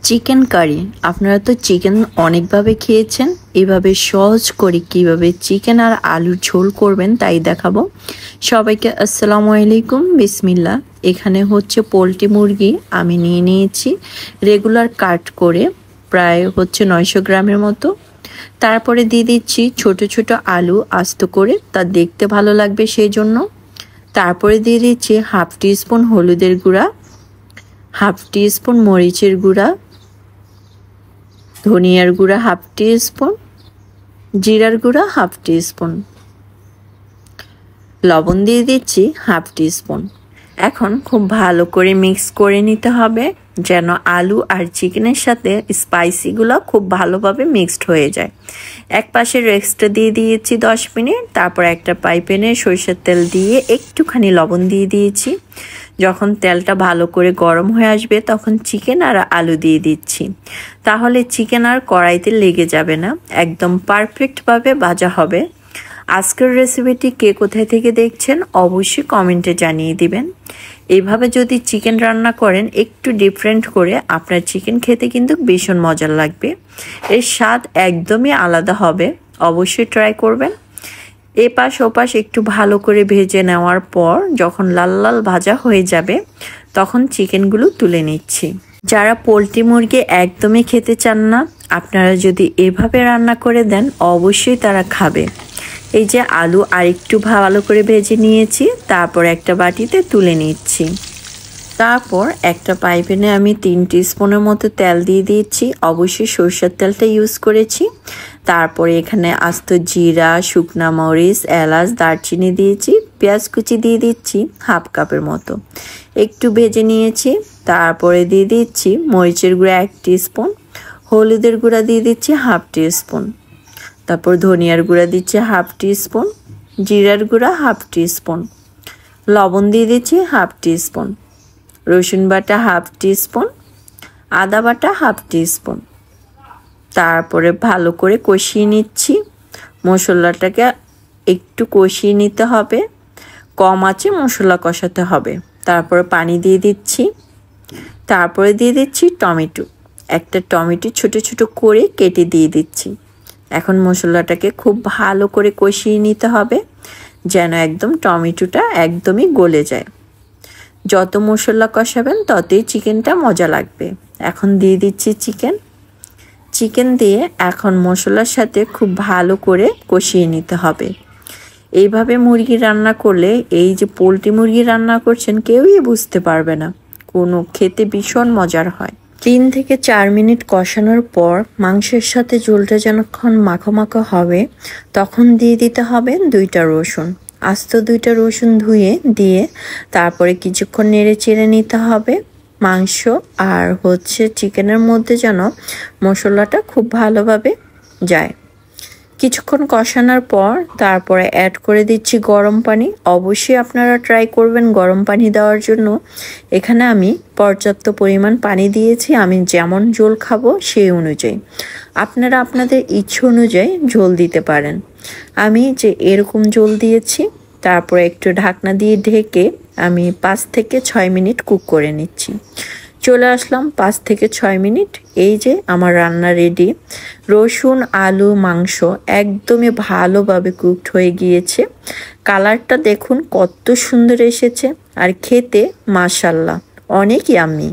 Chicken curry. আপনারা তো chicken অনেকভাবে খেয়েছেন, এভাবে সহজ করে কিভাবে চিকেন আর আলুর ঝোল করবেন তাই দেখাবো। সবাইকে আসসালামু আলাইকুম, বিসমিল্লাহ। এখানে হচ্ছে পোলট্রি মুরগি আমি নিয়ে নিয়েছি, রেগুলার কাট করে প্রায় হচ্ছে 900 গ্রামের মতো। তারপরে দিয়ে দিচ্ছি ছোট ছোট আলু আস্ত করে, তা দেখতে ভালো লাগবে সেই জন্য। তারপরে দিয়ে দিচ্ছি হাফ টিস্পুন হলুদের গুঁড়া, হাফ টিস্পুন মরিচের গুঁড়া, ধনিয়ার গুঁড়া হাফ টিস্পুন, জিরার গুঁড়া হাফ টিস্পুন, লবণ দিয়ে দিচ্ছি হাফ টিস্পুন। এখন খুব ভালো করে মিক্স করে নিতে হবে যেন আলু আর চিকেনের সাথে স্পাইসিগুলো খুব ভালোভাবে মিক্সড হয়ে যায়। এক পাশে রেস্টে দিয়ে দিয়েছি 10 মিনিট। তারপর একটা পাইপ্যানে সরিষার তেল দিয়ে একটুখানি লবণ দিয়ে দিয়েছি। যখন তেলটা ভালো করে গরম হয়ে আসবে তখন চিকেন আর আলু দিয়ে দিচ্ছি। তাহলে চিকেন আর কড়াইতে লেগে যাবে না, একদম পারফেক্টভাবে ভাজা হবে। আজকের রেসিপিটি কে কোথায় থেকে দেখছেন অবশ্যই কমেন্টে জানিয়ে দিবেন। এইভাবে যদি চিকেন রান্না করেন একটু ডিফারেন্ট করে, আপনার চিকেন খেতে কিন্তু ভীষণ মজার লাগবে। এর স্বাদ একদমই আলাদা হবে, অবশ্যই ট্রাই করবেন। এপাশ ওপাশ একটু ভালো করে ভেজে নেওয়ার পর যখন লাল লাল ভাজা হয়ে যাবে তখন চিকেনগুলো তুলে নিচ্ছি। যারা পোলট্রি মুরগি একদমই খেতে চান না, আপনারা যদি এভাবে রান্না করে দেন অবশ্যই তারা খাবে। এই যে আলু আর একটু ভালো করে ভেজে নিয়েছি, তারপর একটা বাটিতে তুলে নিচ্ছি। তারপর একটা পাইপ্যানে আমি 3 টিস্পুনের মতো তেল দিয়ে দিয়েছি, অবশ্যই সরষের তেলটা ইউজ করেছি। তারপরে এখানে আস্ত জিরা, শুকনা মরিচ, এলাচ, দারচিনি দিয়েছি, পেঁয়াজ কুচি দিয়ে দিচ্ছি হাফ কাপের মতো, একটু ভেজে নিয়েছি। তারপরে দিয়ে দিচ্ছি মরিচের গুঁড়া 1 টিস্পুন, হলুদের গুঁড়া দিয়ে দিচ্ছি হাফ টিস্পুন, তারপর ধনিয়ার গুঁড়া দিচ্ছি হাফ টিস্পুন, জিরার গুঁড়া হাফ টিস্পুন, লবণ দিয়ে দিচ্ছি হাফ টিস্পুন, রসুন বাটা হাফ টিস্পুন, আদা বাটা হাফ টিস্পুন। তারপরে ভালো করে কষিয়ে নিচ্ছি। মশলাটাকে একটু কষিয়ে নিতে হবে, কম আঁচে মশলা কষাতে হবে। তারপরে পানি দিয়ে দিচ্ছি। তারপরে দিয়ে দিচ্ছি টমেটো, একটা টমেটো ছোট ছোট করে কেটে দিয়ে দিচ্ছি। এখন মশলাটাকে খুব ভালো করে কষিয়ে নিতে হবে যেন একদম টমেটোটা একদমই গলে যায়। যত মশলা কষাবেন ততই চিকেনটা মজা লাগবে। এখন দিয়ে দিচ্ছি চিকেন দিয়ে এখন মশলার সাথে খুব ভালো করে কষিয়ে নিতে হবে। এইভাবে মুরগি রান্না করলে, এই যে পোলট্রি মুরগি রান্না করছেন, কেউই বুঝতে পারবে না, খেতে ভীষণ মজার হয়। 3 থেকে 4 মিনিট কষানোর পর মাংসের সাথে ঝোলটা যখন মাখো মাখো হবে তখন দিয়ে দিতে হবে 2টা রসুন, আস্ত 2টা রসুন ধুয়ে দিয়ে তারপরে কিছুক্ষণ নেড়ে চেড়ে নিতে হবে মাংস আর হচ্ছে চিকেনের মধ্যে যেন মশলাটা খুব ভালোভাবে যায়। কিছুক্ষণ কষানোর পর তারপরে অ্যাড করে দিচ্ছি গরম পানি। অবশ্যই আপনারা ট্রাই করবেন গরম পানি দেওয়ার জন্য। এখানে আমি পর্যাপ্ত পরিমাণ পানি দিয়েছি, আমি যেমন ঝোল খাবো সেই অনুযায়ী। আপনারা আপনাদের ইচ্ছে অনুযায়ী ঝোল দিতে পারেন। আমি যে এরকম ঝোল দিয়েছি, তারপরে একটু ঢাকনা দিয়ে ঢেকে আমি 5 থেকে 6 মিনিট কুক করে নিচ্ছি। চলে আসলাম 5 থেকে 6 মিনিট। এই যে আমার রান্না রেডি। রসুন, আলু, মাংস একদমই ভালোভাবে কুকড হয়ে গিয়েছে। কালারটা দেখুন কত সুন্দর এসেছে আর খেতে মাশাআল্লাহ অনেক ইয়াম্মি।